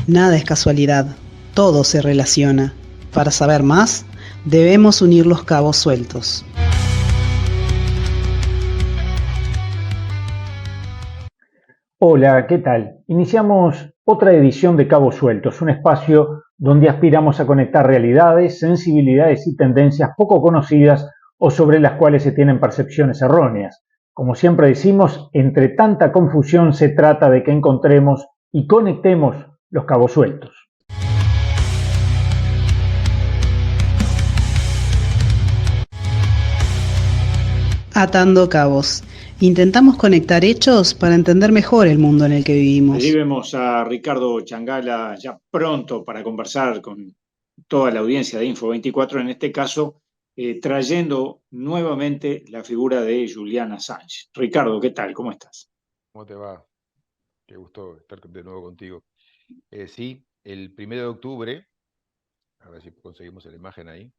Nada es casualidad, todo se relaciona. Para saber más, debemos unir los cabos sueltos. Hola, ¿qué tal? Iniciamos otra edición de Cabos Sueltos, un espacio donde aspiramos a conectar realidades, sensibilidades y tendencias poco conocidas o sobre las cuales se tienen percepciones erróneas. Como siempre decimos, entre tanta confusión se trata de que encontremos y conectemos los cabos sueltos. Atando cabos. Intentamos conectar hechos para entender mejor el mundo en el que Allí vivimos. vemos a Ricardo Changala ya pronto para conversar con toda la audiencia de Info24, en este caso trayendo nuevamente la figura de Julian Assange. Ricardo, ¿qué tal? ¿Cómo estás? ¿Cómo te va? Qué gusto estar de nuevo contigo. Sí, el 1 de octubre, a ver si conseguimos la imagen ahí.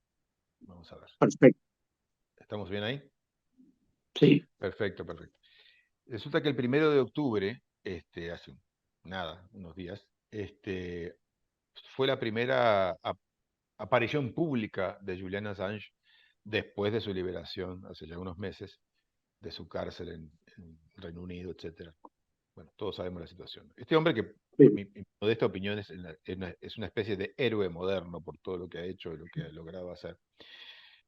Vamos a ver. Perfecto. ¿Estamos bien ahí? Sí. Perfecto, perfecto. Resulta que el 1 de octubre, hace unos días, fue la primera aparición pública de Julian Assange después de su liberación hace ya unos meses de su cárcel en Reino Unido, etcétera. Bueno, todos sabemos la situación. Este hombre que, Sí. mi modesta opinión, es una especie de héroe moderno por todo lo que ha hecho y lo que ha logrado hacer.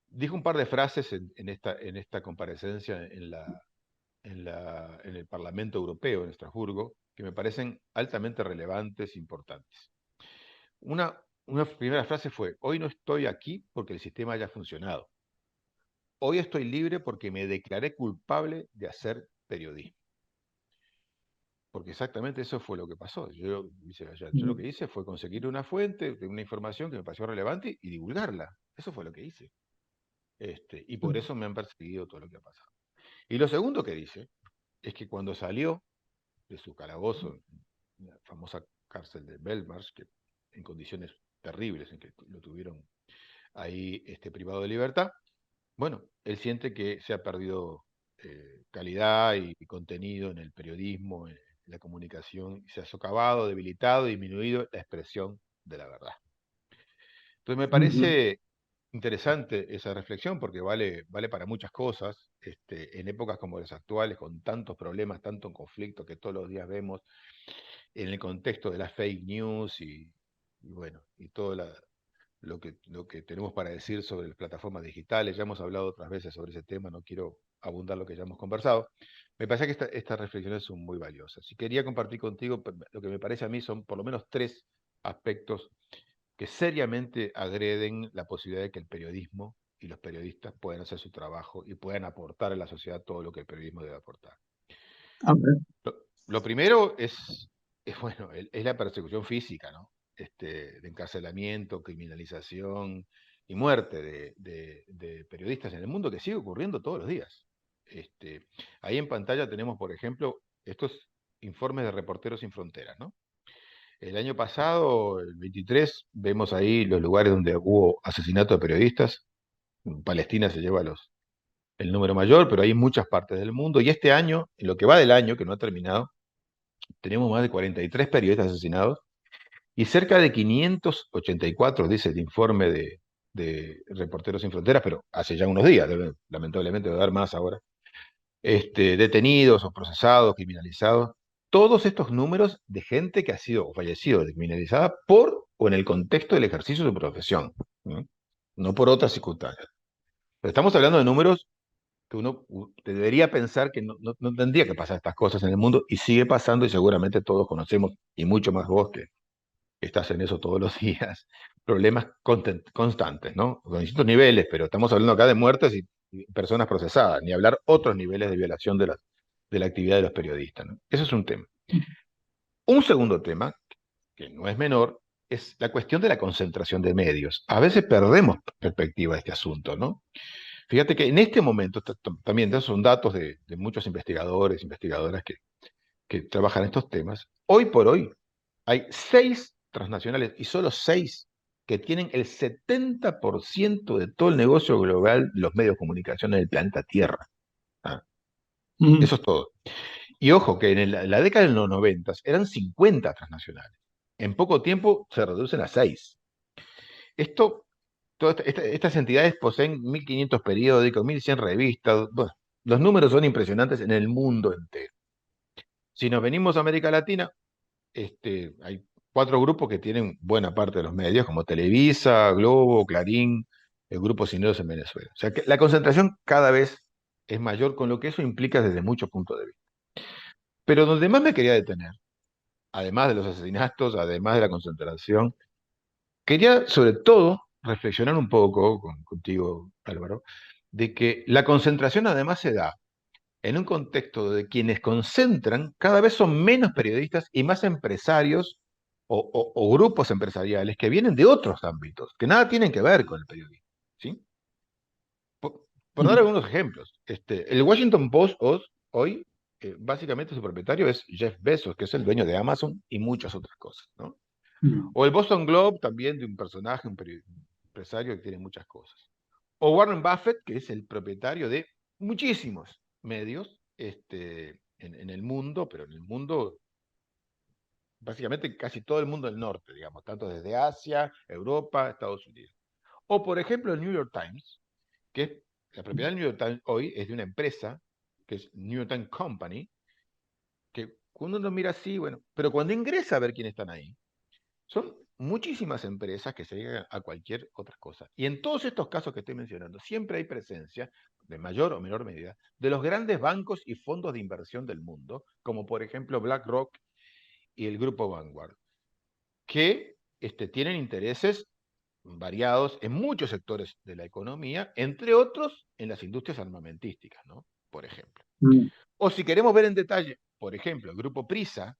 Dijo un par de frases en esta comparecencia en el Parlamento Europeo, en Estrasburgo, que me parecen altamente relevantes e importantes. Una primera frase fue: hoy no estoy aquí porque el sistema haya funcionado. Hoy estoy libre porque me declaré culpable de hacer periodismo. Porque exactamente eso fue lo que pasó. Yo lo que hice fue conseguir una fuente de una información que me pareció relevante y divulgarla. Eso fue lo que hice. Y por eso me han perseguido todo lo que ha pasado. Y lo segundo que dice es que cuando salió de su calabozo, en la famosa cárcel de Belmarsh, que en condiciones terribles en que lo tuvieron ahí privado de libertad, bueno, él siente que se ha perdido calidad y contenido en el periodismo, en la comunicación, se ha socavado, debilitado, disminuido la expresión de la verdad. Entonces me parece interesante esa reflexión porque vale para muchas cosas, en épocas como las actuales, con tantos problemas, tanto conflicto que todos los días vemos, en el contexto de las fake news y bueno, y todo lo que tenemos para decir sobre las plataformas digitales. Ya hemos hablado otras veces sobre ese tema, no quiero abundar lo que ya hemos conversado. Me parece que estas reflexiones son muy valiosas. Y quería compartir contigo lo que me parece a mí son por lo menos tres aspectos que seriamente agreden la posibilidad de que el periodismo y los periodistas puedan hacer su trabajo y puedan aportar a la sociedad todo lo que el periodismo debe aportar. Lo primero bueno, es la persecución física, ¿no? De encarcelamiento, criminalización y muerte de periodistas en el mundo, que sigue ocurriendo todos los días. Ahí en pantalla tenemos, por ejemplo, estos informes de Reporteros Sin Fronteras, ¿no? El año pasado, el 23, vemos ahí los lugares donde hubo asesinato de periodistas. Palestina se lleva el número mayor, pero hay en muchas partes del mundo. Y este año, en lo que va del año, que no ha terminado, tenemos más de 43 periodistas asesinados y cerca de 584, dice el informe de Reporteros Sin Fronteras, pero hace ya unos días, lamentablemente debe haber más ahora, detenidos o procesados, criminalizados. Todos estos números de gente que ha sido o fallecido, criminalizada por o en el contexto del ejercicio de su profesión, no por otras circunstancias. Pero estamos hablando de números que uno debería pensar que no tendría que pasar estas cosas en el mundo y sigue pasando y seguramente todos conocemos, y mucho más vos que estás en eso todos los días, problemas constantes, ¿no? Con distintos niveles, pero estamos hablando acá de muertes y personas procesadas, ni hablar otros niveles de violación de la actividad de los periodistas, ¿no? Eso es un tema. Un segundo tema, que no es menor, es la cuestión de la concentración de medios. A veces perdemos perspectiva de este asunto, ¿no? Fíjate que en este momento, también esos son datos de muchos investigadores, investigadoras que trabajan estos temas. Hoy por hoy hay 6 transnacionales y solo 6 que tienen el 70% de todo el negocio global de los medios de comunicación en el planeta Tierra. ¿Ah? Eso es todo. Y ojo, que en la década de los 90 eran 50 transnacionales. en poco tiempo se reducen a 6. Esto, estas entidades poseen 1.500 periódicos, 1.100 revistas. Bueno, los números son impresionantes en el mundo entero. Si nos venimos a América Latina, hay 4 grupos que tienen buena parte de los medios, como Televisa, Globo, Clarín, el Grupo Cineros en Venezuela. O sea que la concentración cada vez es mayor, con lo que eso implica desde muchos puntos de vista. Pero donde más me quería detener, además de los asesinatos, además de la concentración, quería sobre todo reflexionar un poco contigo, Álvaro, de que la concentración además se da en un contexto de quienes concentran cada vez son menos periodistas y más empresarios o grupos empresariales que vienen de otros ámbitos, que nada tienen que ver con el periodismo. ¿Sí? Por dar algunos ejemplos, el Washington Post hoy, básicamente su propietario es Jeff Bezos, que es el dueño de Amazon y muchas otras cosas, ¿no? O el Boston Globe, también de un personaje, un empresario que tiene muchas cosas. O Warren Buffett, que es el propietario de muchísimos medios en el mundo, pero en el mundo, básicamente casi todo el mundo del norte, digamos, tanto desde Asia, Europa, Estados Unidos. O, por ejemplo, el New York Times, que es, la propiedad del New York Times hoy es de una empresa, que es New York Times Company, que cuando uno mira así, bueno, pero cuando ingresa a ver quiénes están ahí, son muchísimas empresas que se dedican a cualquier otra cosa. Y en todos estos casos que estoy mencionando, siempre hay presencia, de mayor o menor medida, de los grandes bancos y fondos de inversión del mundo, como por ejemplo BlackRock y el Grupo Vanguard, que tienen intereses variados en muchos sectores de la economía, entre otros en las industrias armamentísticas, ¿no? Por ejemplo. O si queremos ver en detalle, por ejemplo, el Grupo Prisa,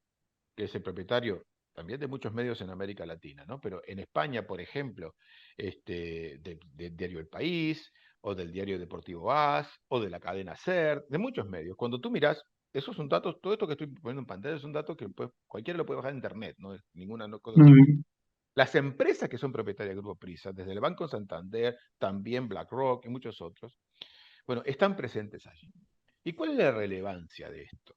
que es el propietario también de muchos medios en América Latina, ¿no? Pero en España, por ejemplo, del diario El País, o del diario Deportivo AS, o de la cadena SER, de muchos medios. Cuando tú miras, esos son datos, todo esto que estoy poniendo en pantalla son datos que cualquiera lo puede bajar en internet, no es ninguna cosa secreta. Las empresas que son propietarias del Grupo Prisa, desde el Banco Santander, también BlackRock y muchos otros, bueno, están presentes allí. ¿Y cuál es la relevancia de esto,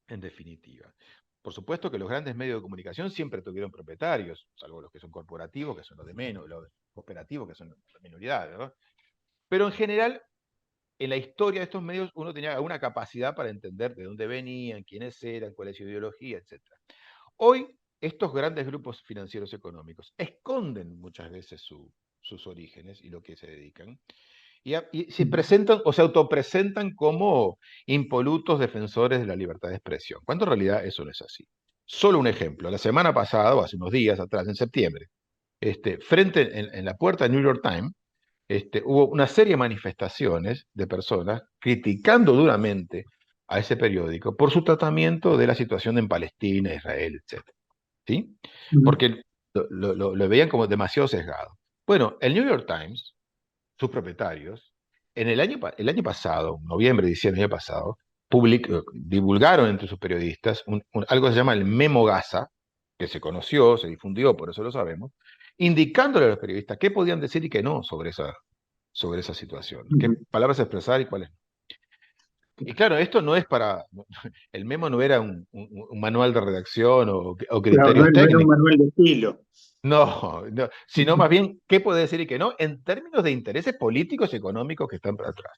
en definitiva? Por supuesto que los grandes medios de comunicación siempre tuvieron propietarios, salvo los que son corporativos, que son los de menos, los operativos, que son la minoridad, ¿verdad? Pero en general, en la historia de estos medios, uno tenía alguna capacidad para entender de dónde venían, quiénes eran, cuál es su ideología, etc. Hoy, estos grandes grupos financieros económicos esconden muchas veces sus orígenes y lo que se dedican, y se presentan o se autopresentan como impolutos defensores de la libertad de expresión, cuando en realidad eso no es así. Solo un ejemplo, la semana pasada, o hace unos días atrás, en septiembre, frente en la puerta de New York Times, hubo una serie de manifestaciones de personas criticando duramente a ese periódico por su tratamiento de la situación en Palestina, Israel, etc. ¿Sí? Porque lo veían como demasiado sesgado. Bueno, el New York Times, sus propietarios, el año pasado, noviembre, diciembre del año pasado, divulgaron entre sus periodistas algo que se llama el Memo Gaza, que se conoció, se difundió, por eso lo sabemos, indicándole a los periodistas qué podían decir y qué no sobre esa situación, qué palabras expresar y cuáles no. Y claro, esto no es el memo no era un manual de redacción o criterios no era un técnicos. manual de estilo. No, sino más bien qué puede decir y qué no, en términos de intereses políticos y económicos que están por atrás.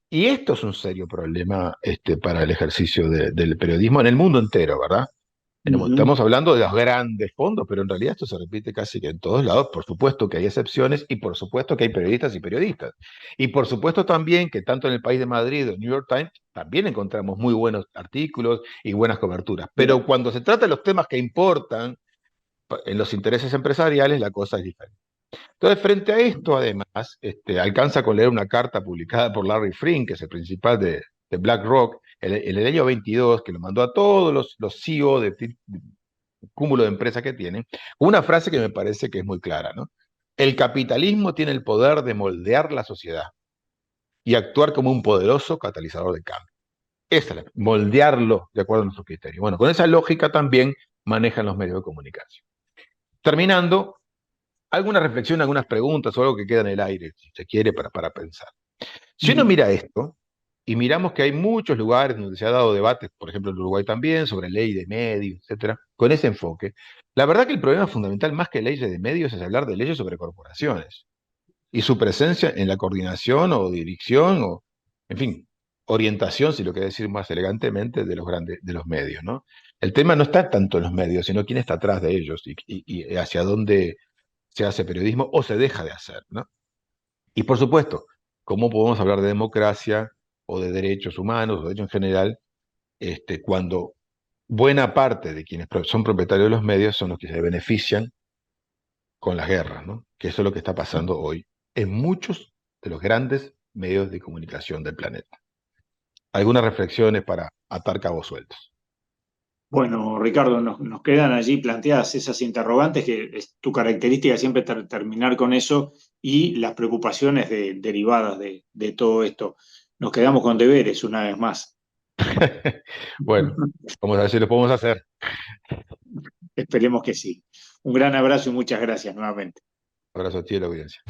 Y esto es un serio problema para el ejercicio del periodismo en el mundo entero, ¿verdad? Estamos hablando de los grandes fondos, pero en realidad esto se repite casi que en todos lados. Por supuesto que hay excepciones y por supuesto que hay periodistas y periodistas. Y por supuesto también que tanto en el País de Madrid o el New York Times también encontramos muy buenos artículos y buenas coberturas. Pero cuando se trata de los temas que importan en los intereses empresariales, la cosa es diferente. Entonces, frente a esto, además, alcanza con leer una carta publicada por Larry Fink, que es el principal de BlackRock, en el año 22, que lo mandó a todos los CEO de cúmulo de empresas que tienen, una frase que me parece que es muy clara, ¿no? El capitalismo tiene el poder de moldear la sociedad y actuar como un poderoso catalizador de cambio. Esa es moldearlo de acuerdo a nuestros criterios. Bueno, con esa lógica también manejan los medios de comunicación. Terminando, alguna reflexión, algunas preguntas o algo que queda en el aire, si se quiere, para pensar. Si uno mira esto, y miramos que hay muchos lugares donde se ha dado debate, por ejemplo en Uruguay también, sobre ley de medios, etcétera, con ese enfoque. La verdad que el problema fundamental, más que leyes de medios, es hablar de leyes sobre corporaciones y su presencia en la coordinación o dirección o, en fin, orientación, si lo querés decir más elegantemente, de los medios, ¿no? El tema no está tanto en los medios, sino quién está atrás de ellos y hacia dónde se hace periodismo o se deja de hacer, ¿no? Y por supuesto, ¿cómo podemos hablar de democracia o de derechos humanos o de derechos en general cuando buena parte de quienes son propietarios de los medios son los que se benefician con las guerras, ¿no? Que eso es lo que está pasando hoy en muchos de los grandes medios de comunicación del planeta. Algunas reflexiones para atar cabos sueltos. Bueno, Ricardo, nos quedan allí planteadas esas interrogantes, que es tu característica siempre terminar con eso, y las preocupaciones derivadas de todo esto. Nos quedamos con deberes una vez más. Bueno, vamos a ver si lo podemos hacer. Esperemos que sí. Un gran abrazo y muchas gracias nuevamente. Abrazo a ti y a la audiencia.